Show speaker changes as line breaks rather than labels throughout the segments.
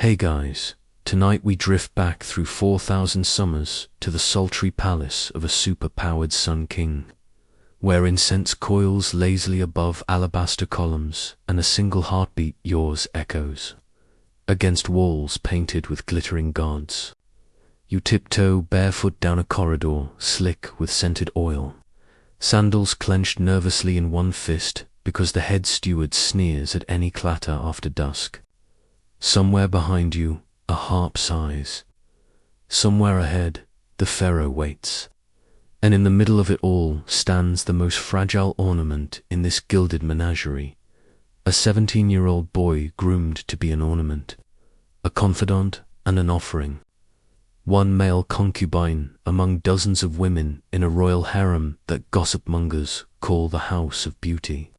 Hey guys, tonight we drift back through 4,000 summers to the sultry palace of a super-powered Sun King, where incense coils lazily above alabaster columns and a single heartbeat yours echoes against walls painted with glittering gods. You tiptoe barefoot down a corridor slick with scented oil, sandals clenched nervously in one fist because the head steward sneers at any clatter after dusk. Somewhere behind you, a harp sighs. Somewhere ahead, the pharaoh waits. And in the middle of it all stands the most fragile ornament in this gilded menagerie, a 17-year-old boy groomed to be an ornament, a confidant and an offering. One male concubine among dozens of women in a royal harem that gossip-mongers call the House of Beauty.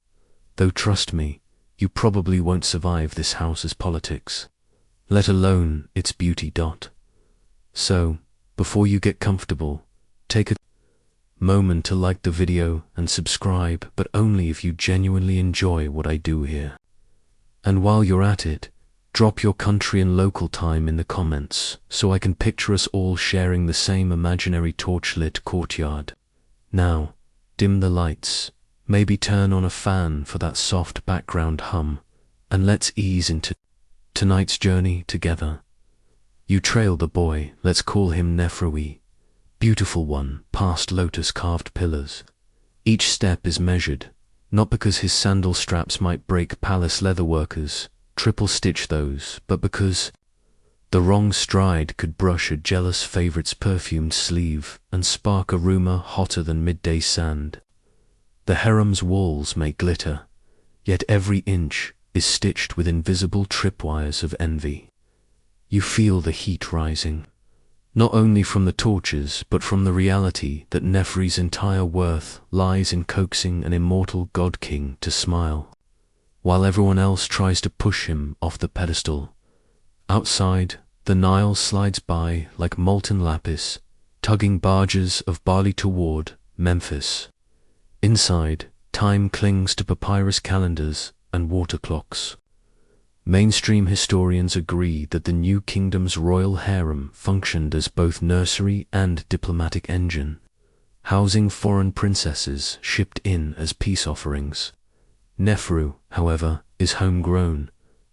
Though trust me, you probably won't survive this house's politics, let alone its beauty. So, before you get comfortable, take a moment to like the video and subscribe, but only if you genuinely enjoy what I do here. And while you're at it, drop your country and local time in the comments so I can picture us all sharing the same imaginary torchlit courtyard. Now, dim the lights, maybe turn on a fan for that soft background hum, and let's ease into tonight's journey together. You trail the boy, let's call him Nephru, beautiful one, past lotus-carved pillars. Each step is measured, not because his sandal straps might break palace leatherworkers, triple-stitch those, but because the wrong stride could brush a jealous favorite's perfumed sleeve and spark a rumor hotter than midday sand. The harem's walls may glitter, yet every inch is stitched with invisible tripwires of envy. You feel the heat rising, not only from the torches but from the reality that Nephru's entire worth lies in coaxing an immortal god-king to smile, while everyone else tries to push him off the pedestal. Outside, the Nile slides by like molten lapis, tugging barges of barley toward Memphis. Inside, time clings to papyrus calendars and water clocks. Mainstream historians agree that the new kingdom's royal harem functioned as both nursery and diplomatic engine, housing foreign princesses shipped in as peace offerings. Nephru, however, is homegrown,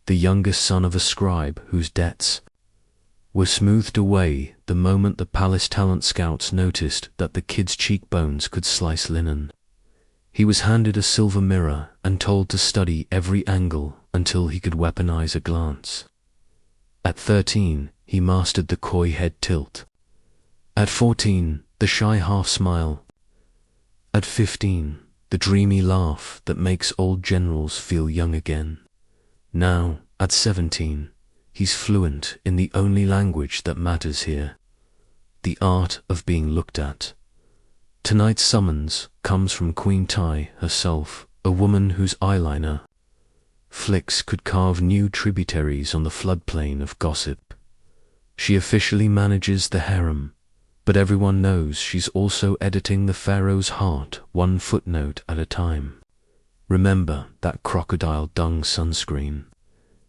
the youngest son of a scribe whose debts were smoothed away the moment the palace talent scouts noticed that the kid's cheekbones could slice linen. He was handed a silver mirror and told to study every angle until he could weaponize a glance. At 13, he mastered the coy head tilt. At 14, the shy half-smile. At 15, the dreamy laugh that makes old generals feel young again. Now, at 17, he's fluent in the only language that matters here, the art of being looked at. Tonight's summons comes from Queen Tai herself, a woman whose eyeliner flicks could carve new tributaries on the floodplain of gossip. She officially manages the harem, but everyone knows she's also editing the pharaoh's heart one footnote at a time. Remember that crocodile dung sunscreen.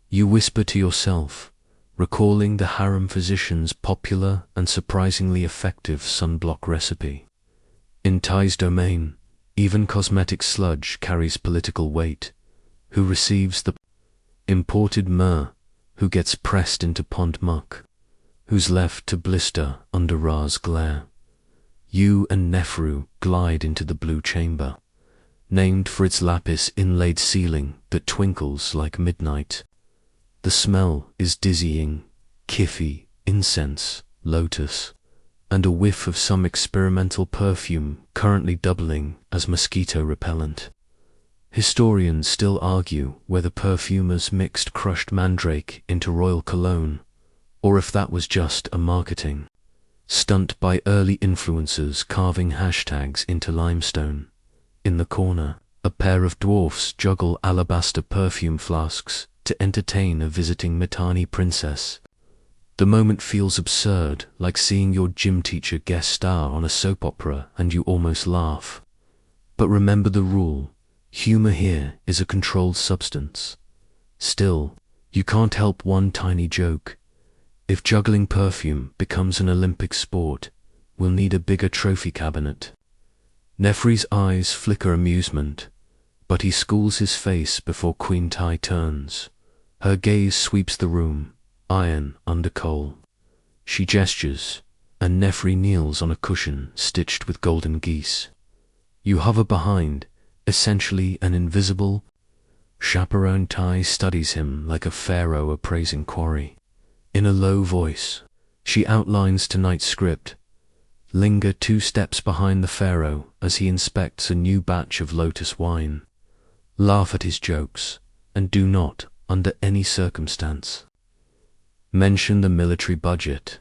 You whisper to yourself, recalling the harem physician's popular and surprisingly effective sunblock recipe. In Tai's domain, even cosmetic sludge carries political weight. Who receives the imported myrrh, who gets pressed into pond muck, who's left to blister under Ra's glare. You and Nephru glide into the blue chamber, named for its lapis-inlaid ceiling that twinkles like midnight. The smell is dizzying, kiffy, incense, lotus, and a whiff of some experimental perfume currently doubling as mosquito repellent. Historians still argue whether perfumers mixed crushed mandrake into royal cologne, or if that was just a marketing stunt by early influencers carving hashtags into limestone. In the corner, a pair of dwarfs juggle alabaster perfume flasks to entertain a visiting Mitanni princess. The moment feels absurd, like seeing your gym teacher guest star on a soap opera and you almost laugh. But remember the rule. Humor here is a controlled substance. Still, You can't help one tiny joke. If juggling perfume becomes an Olympic sport, we'll need a bigger trophy cabinet. Nefri's eyes flicker amusement, but he schools his face before Queen Tai turns. Her gaze sweeps the room, iron under coal. She gestures, and Nefri kneels on a cushion stitched with golden geese. You hover behind, essentially an invisible. Chaperone Tai studies him like a pharaoh appraising quarry. In a low voice, she outlines tonight's script. Linger 2 steps behind the pharaoh as he inspects a new batch of lotus wine. Laugh at his jokes, and do not, under any circumstance, mention the military budget.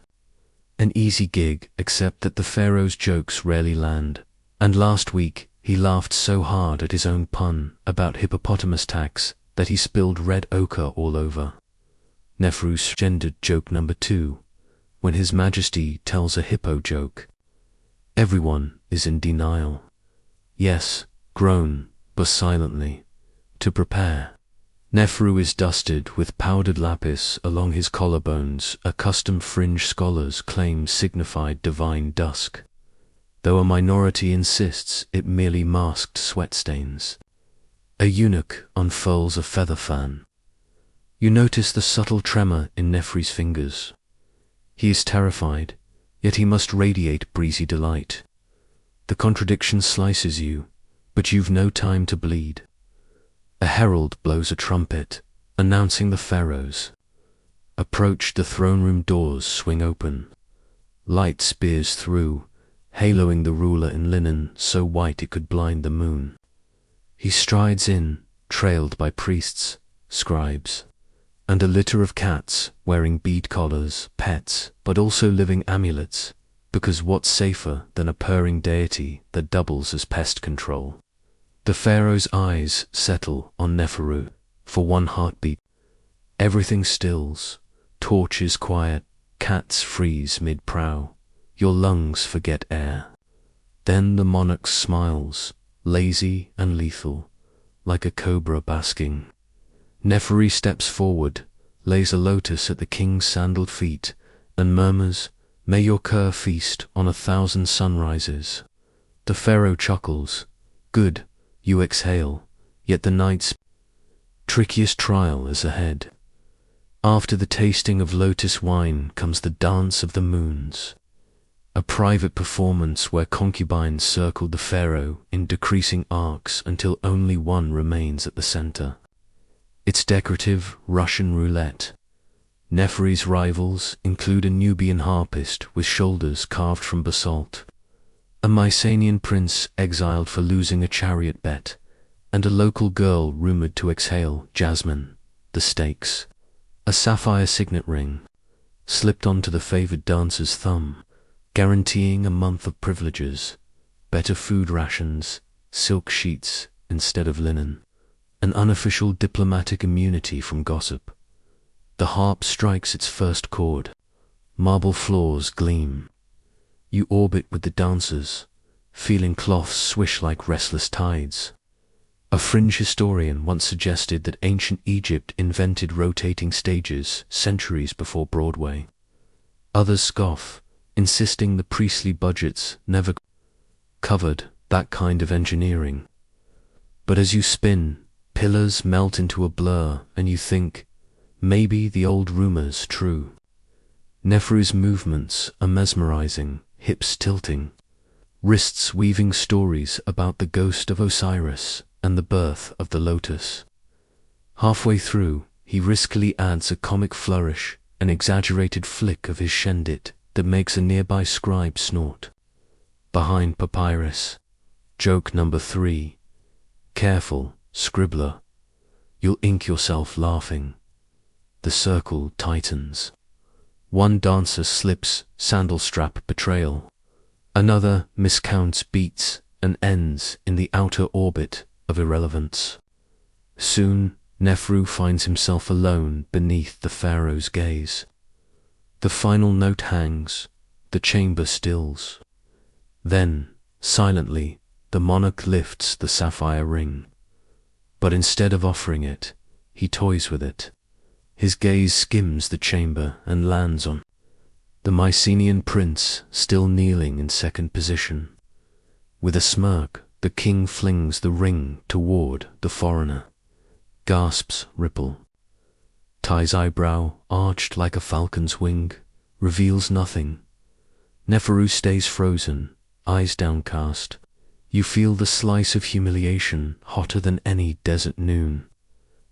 An easy gig, except that the pharaoh's jokes rarely land, and last week he laughed so hard at his own pun about hippopotamus tax that he spilled red ochre all over. Nefru's gendered joke number 2, when His Majesty tells a hippo joke. Everyone is in denial. Yes, groan, but silently. To prepare. Nefru is dusted with powdered lapis along his collarbones, a custom fringe scholars claim signified divine dusk, though a minority insists it merely masked sweat stains. A eunuch unfurls a feather fan. You notice the subtle tremor in Nefri's fingers. He is terrified, yet he must radiate breezy delight. The contradiction slices you, but you've no time to bleed. A herald blows a trumpet, announcing the pharaohs. Approach, the throne room doors swing open. Light spears through, haloing the ruler in linen so white it could blind the moon. He strides in, trailed by priests, scribes, and a litter of cats wearing bead collars, pets, but also living amulets, because what's safer than a purring deity that doubles as pest control? The pharaoh's eyes settle on Neferu for one heartbeat. Everything stills, torches quiet, cats freeze mid-prow, your lungs forget air. Then the monarch smiles, lazy and lethal, like a cobra basking. Neferi steps forward, lays a lotus at the king's sandaled feet, and murmurs, "May your cur feast on 1,000 sunrises." The pharaoh chuckles. Good, you exhale, yet the night's trickiest trial is ahead. After the tasting of lotus wine comes the dance of the moons, a private performance where concubines circle the pharaoh in decreasing arcs until only one remains at the center. It's decorative Russian roulette. Neferi's rivals include a Nubian harpist with shoulders carved from basalt, a Mycenaean prince exiled for losing a chariot bet, and a local girl rumored to exhale jasmine. The stakes: a sapphire signet ring, slipped onto the favored dancer's thumb, guaranteeing a month of privileges, better food rations, silk sheets instead of linen, an unofficial diplomatic immunity from gossip. The harp strikes its first chord. Marble floors gleam. You orbit with the dancers, feeling cloths swish like restless tides. A fringe historian once suggested that ancient Egypt invented rotating stages centuries before Broadway. Others scoff, insisting the priestly budgets never covered that kind of engineering. But as you spin, pillars melt into a blur, and you think, maybe the old rumor's true. Neferu's movements are mesmerizing, hips tilting, wrists weaving stories about the ghost of Osiris and the birth of the lotus. Halfway through, he riskily adds a comic flourish, an exaggerated flick of his shendit that makes a nearby scribe snort. Behind papyrus. Joke number 3. Careful, scribbler. You'll ink yourself laughing. The circle tightens. One dancer slips sandal strap betrayal. Another miscounts beats and ends in the outer orbit of irrelevance. Soon, Neferu finds himself alone beneath the pharaoh's gaze. The final note hangs, the chamber stills. Then, silently, the monarch lifts the sapphire ring. But instead of offering it, he toys with it. His gaze skims the chamber and lands on the Mycenaean prince, still kneeling in second position. With a smirk, the king flings the ring toward the foreigner. Gasps ripple. Ty's eyebrow, arched like a falcon's wing, reveals nothing. Neferu stays frozen, eyes downcast. You feel the slice of humiliation hotter than any desert noon.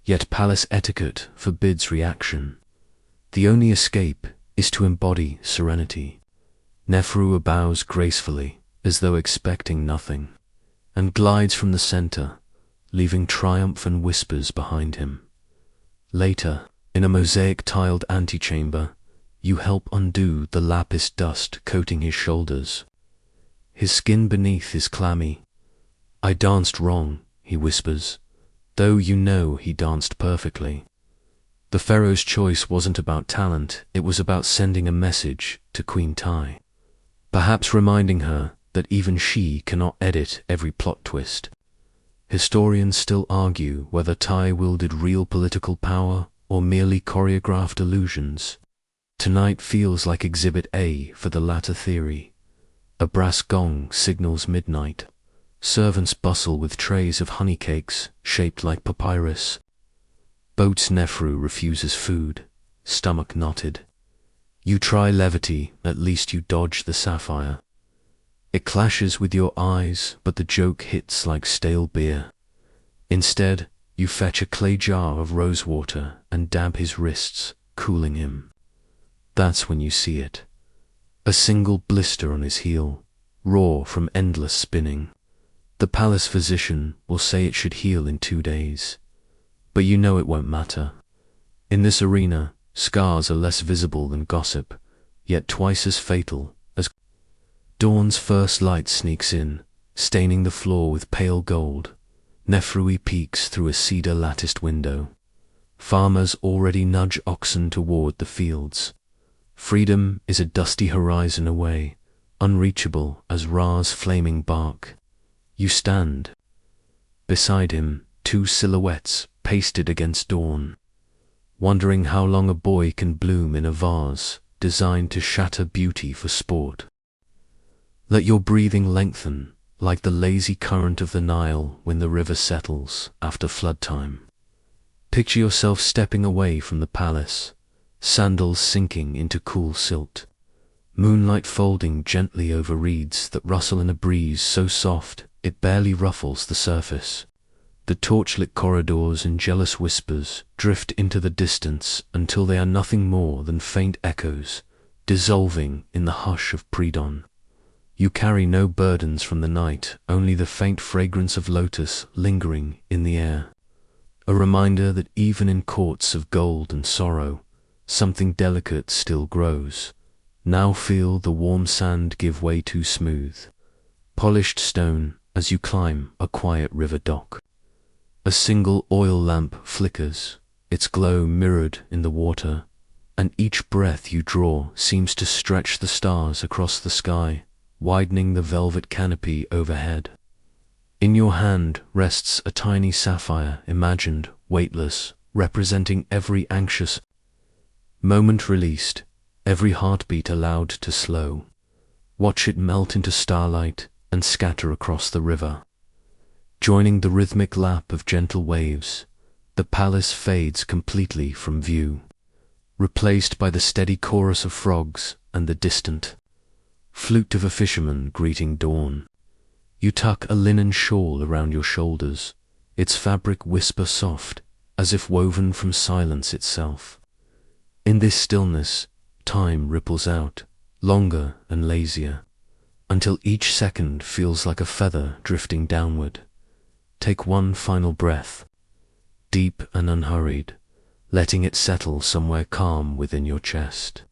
Yet palace etiquette forbids reaction. The only escape is to embody serenity. Neferu bows gracefully, as though expecting nothing, and glides from the center, leaving triumph and whispers behind him. Later, in a mosaic-tiled antechamber, you help undo the lapis dust coating his shoulders. His skin beneath is clammy. "I danced wrong," he whispers, though you know he danced perfectly. The pharaoh's choice wasn't about talent, it was about sending a message to Queen Ty, perhaps reminding her that even she cannot edit every plot twist. Historians still argue whether Ty wielded real political power or merely choreographed illusions. Tonight feels like Exhibit A for the latter theory. A brass gong signals midnight. Servants bustle with trays of honey cakes shaped like papyrus. Boat's Neferu refuses food, stomach knotted. You try levity, at least you dodge the sapphire. It clashes with your eyes, but the joke hits like stale beer. Instead, you fetch a clay jar of rose water and dab his wrists, cooling him. That's when you see it. A single blister on his heel, raw from endless spinning. The palace physician will say it should heal in 2 days. But you know it won't matter. In this arena, scars are less visible than gossip, yet twice as fatal as dawn's first light sneaks in, staining the floor with pale gold. Neferu peeks through a cedar-latticed window. Farmers already nudge oxen toward the fields. Freedom is a dusty horizon away, unreachable as Ra's flaming bark. You stand. Beside him, 2 silhouettes pasted against dawn, wondering how long a boy can bloom in a vase designed to shatter beauty for sport. Let your breathing lengthen, like the lazy current of the Nile when the river settles after flood time. Picture yourself stepping away from the palace, sandals sinking into cool silt, moonlight folding gently over reeds that rustle in a breeze so soft it barely ruffles the surface. The torchlit corridors and jealous whispers drift into the distance until they are nothing more than faint echoes, dissolving in the hush of pre-dawn. You carry no burdens from the night, only the faint fragrance of lotus lingering in the air. A reminder that even in courts of gold and sorrow, something delicate still grows. Now feel the warm sand give way too smooth. Polished stone as you climb a quiet river dock. A single oil lamp flickers, its glow mirrored in the water, and each breath you draw seems to stretch the stars across the sky, widening the velvet canopy overhead. In your hand rests a tiny sapphire, imagined, weightless, representing every anxious moment released, every heartbeat allowed to slow. Watch it melt into starlight and scatter across the river. Joining the rhythmic lap of gentle waves, the palace fades completely from view, replaced by the steady chorus of frogs and the distant flute of a fisherman greeting dawn. You tuck a linen shawl around your shoulders, its fabric whisper soft, as if woven from silence itself. In this stillness, time ripples out, longer and lazier, until each second feels like a feather drifting downward. Take one final breath, deep and unhurried, letting it settle somewhere calm within your chest.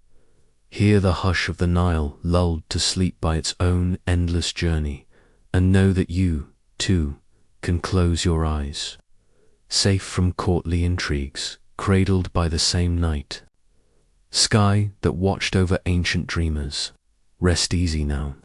Hear the hush of the Nile lulled to sleep by its own endless journey, and know that you, too, can close your eyes, safe from courtly intrigues, cradled by the same night. Sky that watched over ancient dreamers, rest easy now.